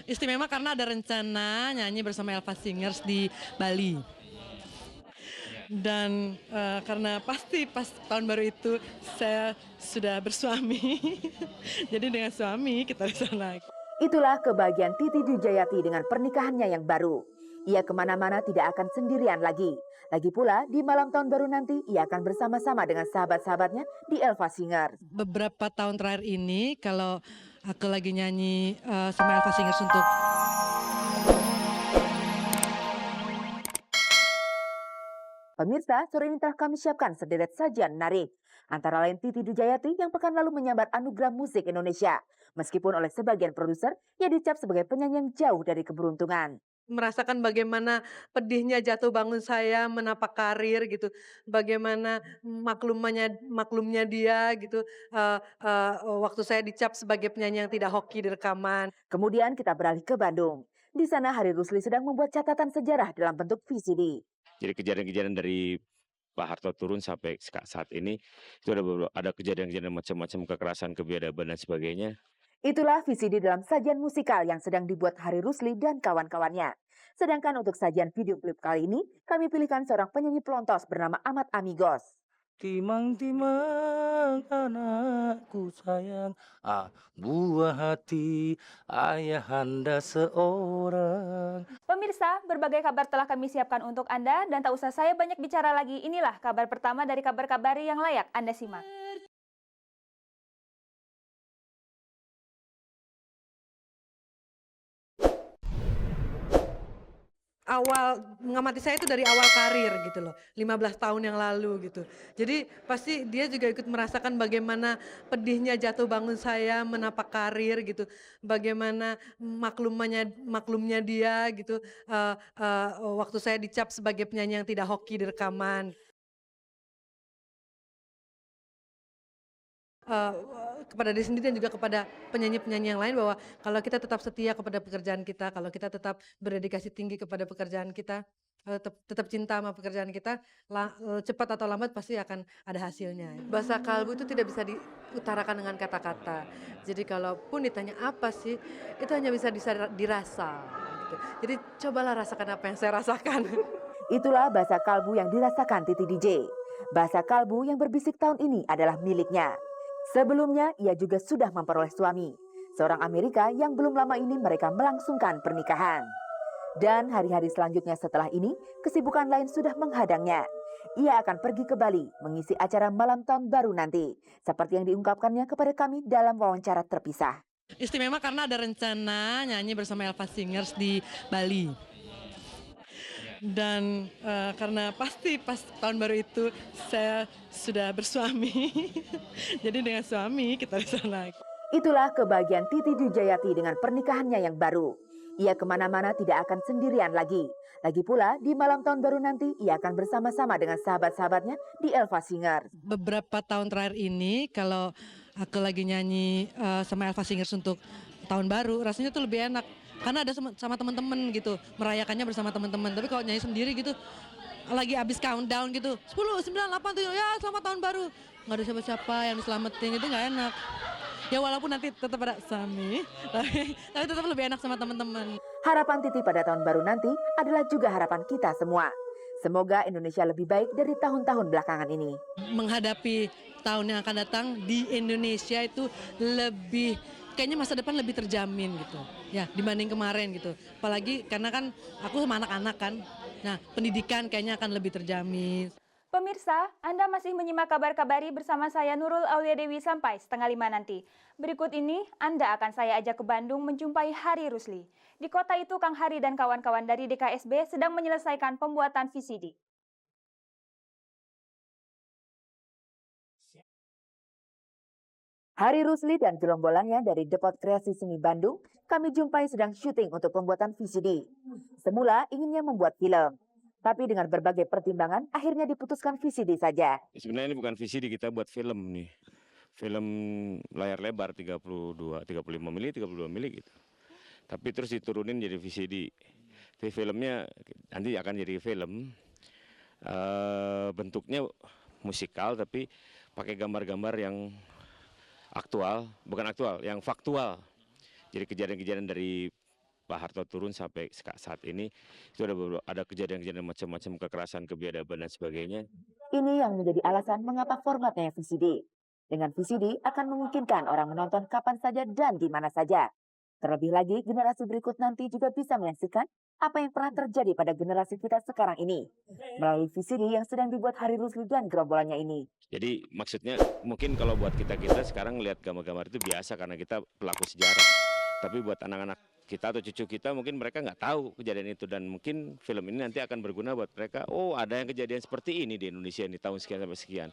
Istimewa karena ada rencana nyanyi bersama Elva Singers di Bali. Dan karena pasti pas tahun baru itu saya sudah bersuami, jadi dengan suami kita di sana. Itulah kebahagiaan Titi Dijayati dengan pernikahannya yang baru. Ia kemana-mana tidak akan sendirian lagi. Lagi pula, di malam tahun baru nanti, ia akan bersama-sama dengan sahabat-sahabatnya di Elva Singers. Beberapa tahun terakhir ini kalau aku lagi nyanyi sama Elva Singers untuk Pemirsa, sore ini telah kami siapkan sederet sajian menarik. Antara lain Titi Dijayati yang pekan lalu menyambat Anugerah Musik Indonesia. Meskipun oleh sebagian produser, ia dicap sebagai penyanyi yang jauh dari keberuntungan. merasakan bagaimana pedihnya jatuh bangun saya menapak karir gitu, bagaimana maklumnya dia gitu, waktu saya dicap sebagai penyanyi yang tidak hoki di rekaman. Kemudian kita beralih ke Bandung. Di sana Hari Rusli sedang membuat catatan sejarah dalam bentuk VCD. Jadi kejadian-kejadian dari Pak Harto turun sampai saat ini, itu ada kejadian-kejadian macam-macam kekerasan, kebiadaban dan sebagainya. Itulah VCD dalam sajian musikal yang sedang dibuat Hari Rusli dan kawan-kawannya. Sedangkan untuk sajian video klip kali ini, kami pilihkan seorang penyanyi pelontos bernama Ahmad Amigos. Timang-timang anakku sayang, buah hati ayahanda seorang. Pemirsa, berbagai kabar telah kami siapkan untuk Anda dan tak usah saya banyak bicara lagi. Inilah kabar pertama dari kabar-kabari yang layak Anda simak. Awal mengamati saya itu dari awal karir gitu loh, 15 tahun yang lalu gitu. Jadi pasti dia juga ikut merasakan bagaimana pedihnya jatuh bangun saya menapak karir gitu, bagaimana maklumnya dia gitu, waktu saya dicap sebagai penyanyi yang tidak hoki di rekaman. Eee, kepada diri sendiri dan juga kepada penyanyi-penyanyi yang lain bahwa kalau kita tetap setia kepada pekerjaan kita, kalau kita tetap berdedikasi tinggi kepada pekerjaan kita, tetap cinta sama pekerjaan kita, cepat atau lambat pasti akan ada hasilnya. Bahasa kalbu itu tidak bisa diutarakan dengan kata-kata. Jadi kalaupun ditanya apa sih, itu hanya bisa dirasa gitu. Jadi cobalah rasakan apa yang saya rasakan. Itulah bahasa kalbu yang dirasakan Titi DJ. Bahasa kalbu yang berbisik tahun ini adalah miliknya. Sebelumnya, ia juga sudah memperoleh suami, seorang Amerika yang belum lama ini mereka melangsungkan pernikahan. Dan hari-hari selanjutnya setelah ini, kesibukan lain sudah menghadangnya. Ia akan pergi ke Bali mengisi acara malam tahun baru nanti, seperti yang diungkapkannya kepada kami dalam wawancara terpisah. Istimewa karena ada rencana nyanyi bersama Elva Singers di Bali. Dan karena pasti pas tahun baru itu saya sudah bersuami, jadi dengan suami kita di sana. Itulah kebahagiaan Titi Dijayati dengan pernikahannya yang baru. Ia kemana-mana tidak akan sendirian lagi. Lagi pula, di malam tahun baru nanti, ia akan bersama-sama dengan sahabat-sahabatnya di Elva Singers. Beberapa tahun terakhir ini kalau aku lagi nyanyi sama Elva Singers untuk tahun baru, rasanya tuh lebih enak. Karena ada sama teman-teman gitu, merayakannya bersama teman-teman. Tapi kalau nyanyi sendiri gitu, lagi abis countdown gitu, 10, 9, 8, 7, ya selamat tahun baru. Nggak ada siapa-siapa yang diselamatin, itu nggak enak. Ya walaupun nanti tetap ada suami, tapi tetap lebih enak sama teman-teman. Harapan Titi pada tahun baru nanti adalah juga harapan kita semua. Semoga Indonesia lebih baik dari tahun-tahun belakangan ini. Menghadapi tahun yang akan datang di Indonesia itu lebih, kayaknya masa depan lebih terjamin gitu ya dibanding kemarin gitu, apalagi karena kan aku sama anak-anak kan, nah pendidikan kayaknya akan lebih terjamin. Pemirsa, Anda masih menyimak kabar-kabari bersama saya Nurul Aulia Dewi sampai 4:30 nanti. Berikut ini, Anda akan saya ajak ke Bandung menjumpai Hari Rusli. Di kota itu, Kang Hari dan kawan-kawan dari DKSB sedang menyelesaikan pembuatan VCD. Hari Rusli dan gerombolannya dari Depot Kreasi Seni Bandung, kami jumpai sedang syuting untuk pembuatan VCD. Semula inginnya membuat film, tapi dengan berbagai pertimbangan, akhirnya diputuskan VCD saja. Sebenarnya ini bukan visi kita buat film nih. Film layar lebar 35 mili, 32 mili gitu. Tapi terus diturunin jadi VCD. Jadi filmnya nanti akan jadi film. Bentuknya musikal tapi pakai gambar-gambar yang aktual, bukan aktual, yang faktual. Jadi kejadian-kejadian dari Pak Harto turun sampai saat ini itu ada kejadian-kejadian macam-macam kekerasan, kebiadaban dan sebagainya. Ini yang menjadi alasan mengapa formatnya VCD. Dengan VCD akan memungkinkan orang menonton kapan saja dan di mana saja. Terlebih lagi, generasi berikut nanti juga bisa menyaksikan apa yang pernah terjadi pada generasi kita sekarang ini melalui VCD yang sedang dibuat Hari Rusli dan gerombolannya ini. Jadi maksudnya mungkin kalau buat kita sekarang lihat gambar-gambar itu biasa karena kita pelaku sejarah. Tapi buat anak-anak kita atau cucu kita mungkin mereka nggak tahu kejadian itu dan mungkin film ini nanti akan berguna buat mereka. Oh, ada yang kejadian seperti ini di Indonesia ini tahun sekian sampai sekian.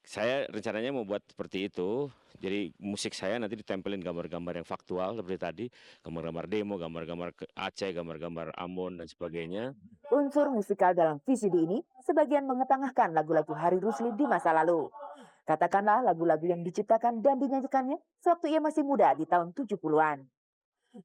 Saya rencananya mau buat seperti itu. Jadi musik saya nanti ditempelin gambar-gambar yang faktual seperti tadi, gambar-gambar demo, gambar-gambar Aceh, gambar-gambar Ambon dan sebagainya. Unsur musikal dalam VCD ini sebagian mengetengahkan lagu-lagu Hari Rusli di masa lalu. Katakanlah lagu-lagu yang diciptakan dan dinyanyikannya sewaktu ia masih muda di tahun 70-an.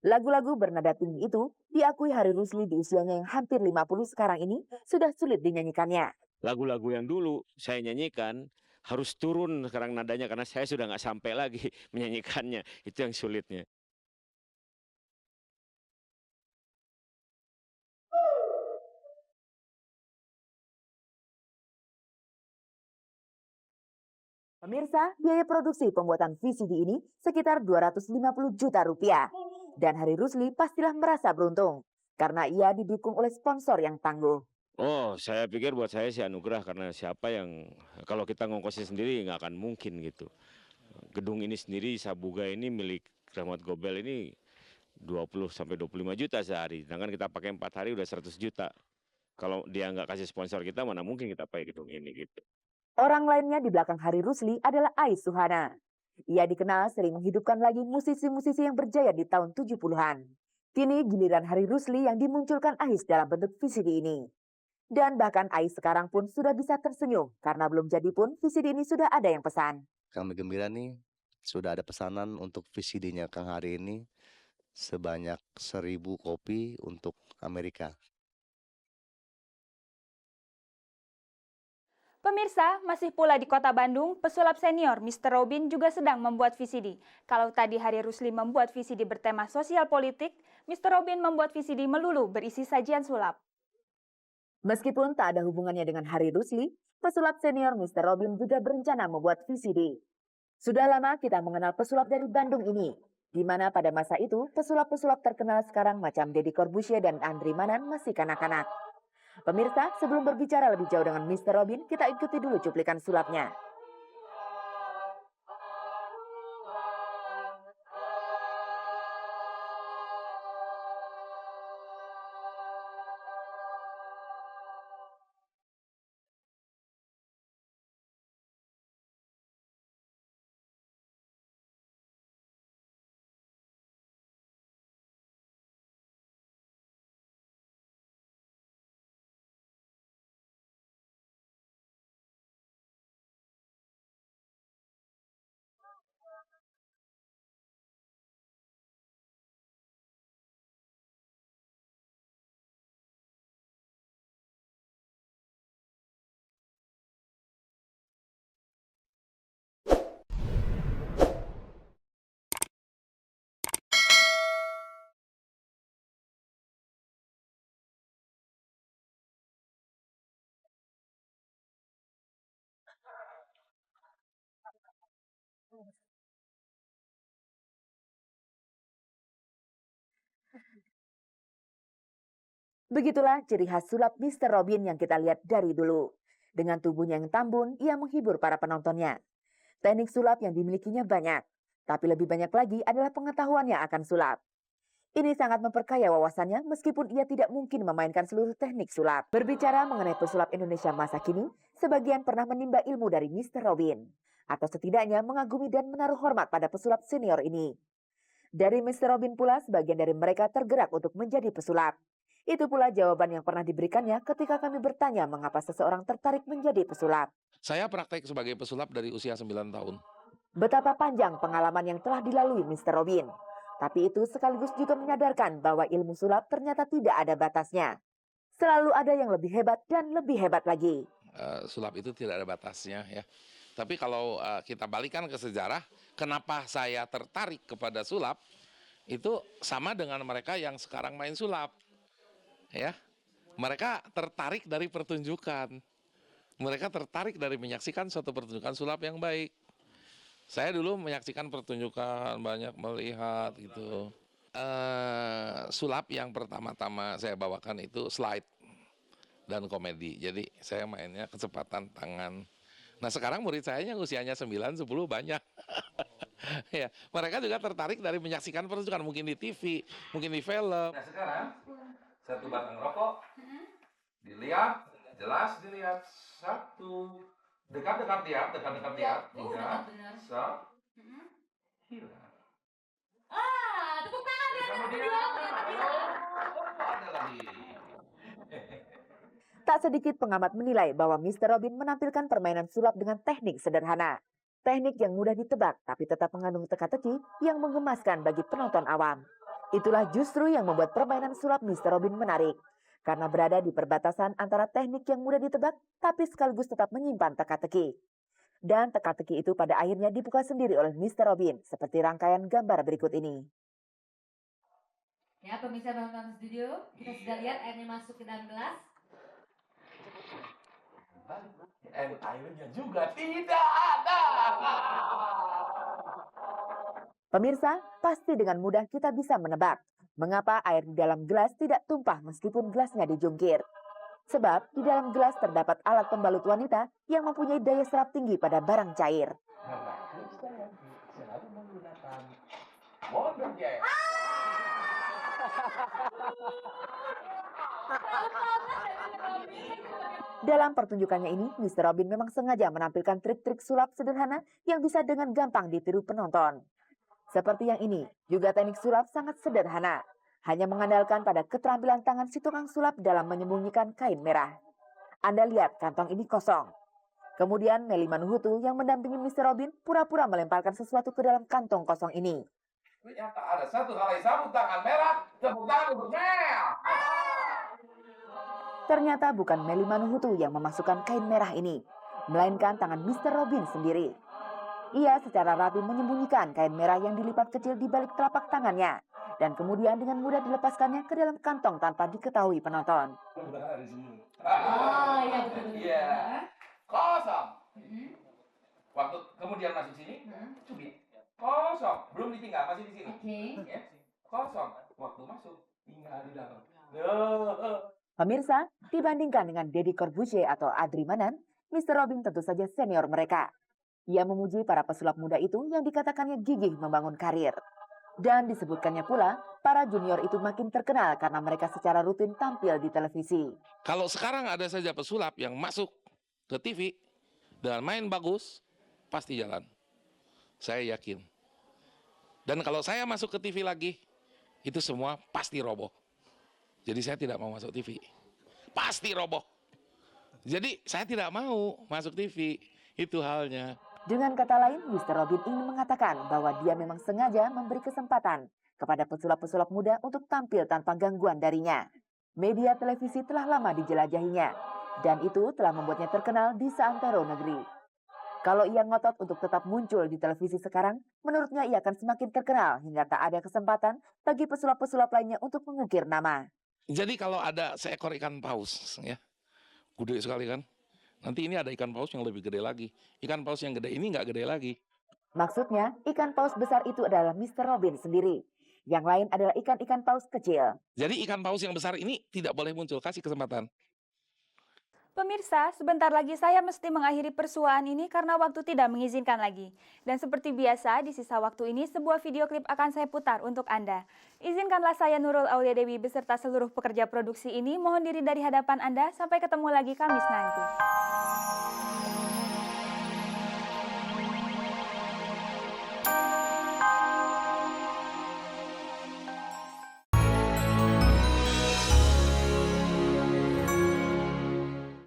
Lagu-lagu bernada tinggi itu diakui Hari Rusli di usianya yang hampir 50 sekarang ini sudah sulit dinyanyikannya. Lagu-lagu yang dulu saya nyanyikan harus turun sekarang nadanya karena saya sudah nggak sampai lagi menyanyikannya. Itu yang sulitnya. Pemirsa, biaya produksi pembuatan VCD ini sekitar 250 juta rupiah. Dan Hari Rusli pastilah merasa beruntung karena ia didukung oleh sponsor yang tangguh. Oh, saya pikir buat saya sih anugerah karena siapa yang kalau kita ngongkosin sendiri nggak akan mungkin gitu. Gedung ini sendiri Sabuga ini milik Rahmat Gobel ini 20 sampai 25 juta sehari. Sedangkan kita pakai 4 hari udah 100 juta. Kalau dia nggak kasih sponsor kita mana mungkin kita pakai gedung ini gitu. Orang lainnya di belakang Hari Rusli adalah Ais Suhana. Ia dikenal sering menghidupkan lagi musisi-musisi yang berjaya di tahun 70-an. Kini giliran Hari Rusli yang dimunculkan Ais dalam bentuk VCD ini. Dan bahkan Ais sekarang pun sudah bisa tersenyum karena belum jadi pun VCD ini sudah ada yang pesan. Kami gembira nih sudah ada pesanan untuk VCD-nya Kang Hari ini sebanyak 1000 kopi untuk Amerika. Pemirsa, masih pula di kota Bandung, pesulap senior Mr. Robin juga sedang membuat VCD. Kalau tadi Hari Rusli membuat VCD bertema sosial politik, Mr. Robin membuat VCD melulu berisi sajian sulap. Meskipun tak ada hubungannya dengan Hari Rusli, pesulap senior Mr. Robin juga berencana membuat VCD. Sudah lama kita mengenal pesulap dari Bandung ini, di mana pada masa itu pesulap-pesulap terkenal sekarang macam Deddy Corbuzier dan Andri Manan masih kanak-kanak. Pemirsa, sebelum berbicara lebih jauh dengan Mr. Robin, kita ikuti dulu cuplikan sulapnya. Begitulah ciri khas sulap Mr. Robin yang kita lihat dari dulu. Dengan tubuhnya yang tambun, ia menghibur para penontonnya. Teknik sulap yang dimilikinya banyak, tapi lebih banyak lagi adalah pengetahuannya akan sulap. Ini sangat memperkaya wawasannya meskipun ia tidak mungkin memainkan seluruh teknik sulap. Berbicara mengenai pesulap Indonesia masa kini, sebagian pernah menimba ilmu dari Mr. Robin. Atau setidaknya mengagumi dan menaruh hormat pada pesulap senior ini. Dari Mr. Robin pula, sebagian dari mereka tergerak untuk menjadi pesulap. Itu pula jawaban yang pernah diberikannya ketika kami bertanya mengapa seseorang tertarik menjadi pesulap. Saya praktek sebagai pesulap dari usia 9 tahun. Betapa panjang pengalaman yang telah dilalui Mr. Robin. Tapi itu sekaligus juga menyadarkan bahwa ilmu sulap ternyata tidak ada batasnya. Selalu ada yang lebih hebat dan lebih hebat lagi. Sulap itu tidak ada batasnya ya. Tapi kalau kita balikan ke sejarah, kenapa saya tertarik kepada sulap? itu sama dengan mereka yang sekarang main sulap. Ya. Mereka tertarik dari pertunjukan. Mereka tertarik dari menyaksikan suatu pertunjukan sulap yang baik. Saya dulu menyaksikan pertunjukan, banyak melihat gitu. Sulap yang pertama-tama saya bawakan itu slide dan komedi. Jadi saya mainnya kecepatan tangan. Nah sekarang murid saya yang usianya 9, 10 banyak. Ya, mereka juga tertarik dari menyaksikan pertunjukan, mungkin di TV, mungkin di film. Nah sekarang satu batang rokok, dilihat, jelas dilihat, satu, dekat-dekat lihat, dekat-dekat lihat, tiga, satu, hilang. Tepuk tangan ya. Kemudian, ada lagi. Tak sedikit pengamat menilai bahwa Mr. Robin menampilkan permainan sulap dengan teknik sederhana. Teknik yang mudah ditebak tapi tetap mengandung teka-teki yang menggemaskan bagi penonton awam. Itulah justru yang membuat permainan sulap Mr. Robin menarik. Karena berada di perbatasan antara teknik yang mudah ditebak tapi sekaligus tetap menyimpan teka-teki. Dan teka-teki itu pada akhirnya dibuka sendiri oleh Mr. Robin seperti rangkaian gambar berikut ini. Ya, pemirsa penonton studio, kita sudah lihat airnya masuk ke dalam gelas. Dan airnya juga tidak ada. Pemirsa, pasti dengan mudah kita bisa menebak mengapa air di dalam gelas tidak tumpah meskipun gelasnya dijungkir. Sebab di dalam gelas terdapat alat pembalut wanita yang mempunyai daya serap tinggi pada barang cair. Selalu menggunakan Wonder Jet. Dalam pertunjukannya ini, Mr. Robin memang sengaja menampilkan trik-trik sulap sederhana yang bisa dengan gampang ditiru penonton. Seperti yang ini, juga teknik sulap sangat sederhana. Hanya mengandalkan pada keterampilan tangan si tukang sulap dalam menyembunyikan kain merah. Anda lihat kantong ini kosong. Kemudian Melly Manuhutu yang mendampingi Mr. Robin pura-pura melemparkan sesuatu ke dalam kantong kosong ini. Ternyata ada satu helai sabun tangan merah, tepuk tangan untuk Mel. Ternyata bukan Melly Manuhutu yang memasukkan kain merah ini, melainkan tangan Mr. Robin sendiri. Ia secara rapi menyembunyikan kain merah yang dilipat kecil di balik telapak tangannya, dan kemudian dengan mudah dilepaskannya ke dalam kantong tanpa diketahui penonton. Oh, iya betul. Iya. Kosong. Waktu kemudian masuk sini, cubit. Kosong. Belum ditinggal, masih di sini. Oke. Ya. Kosong. Waktu masuk, tinggal di dalam. Pemirsa, dibandingkan dengan Deddy Corbuzier atau Adri Manan, Mr. Robin tentu saja senior mereka. Ia memuji para pesulap muda itu yang dikatakannya gigih membangun karir. Dan disebutkannya pula, para junior itu makin terkenal karena mereka secara rutin tampil di televisi. Kalau sekarang ada saja pesulap yang masuk ke TV dengan main bagus, pasti jalan. Saya yakin. Dan kalau saya masuk ke TV lagi, itu semua pasti roboh. Jadi saya tidak mau masuk TV. Pasti roboh. Jadi saya tidak mau masuk TV. Itu halnya. Dengan kata lain, Mr. Robin ingin mengatakan bahwa dia memang sengaja memberi kesempatan kepada pesulap-pesulap muda untuk tampil tanpa gangguan darinya. Media televisi telah lama dijelajahinya, dan itu telah membuatnya terkenal di seantero negeri. Kalau ia ngotot untuk tetap muncul di televisi sekarang, menurutnya ia akan semakin terkenal hingga tak ada kesempatan bagi pesulap-pesulap lainnya untuk mengukir nama. Jadi kalau ada seekor ikan paus, ya, gede sekali kan? Nanti ini ada ikan paus yang lebih gede lagi. Ikan paus yang gede ini nggak gede lagi. Maksudnya, ikan paus besar itu adalah Mr. Robin sendiri. Yang lain adalah ikan-ikan paus kecil. Jadi ikan paus yang besar ini tidak boleh muncul, kasih kesempatan. Pemirsa, sebentar lagi saya mesti mengakhiri persuaan ini karena waktu tidak mengizinkan lagi. Dan seperti biasa, di sisa waktu ini sebuah video klip akan saya putar untuk Anda. Izinkanlah saya Nurul Aulia Dewi beserta seluruh pekerja produksi ini mohon diri dari hadapan Anda. Sampai ketemu lagi Kamis nanti.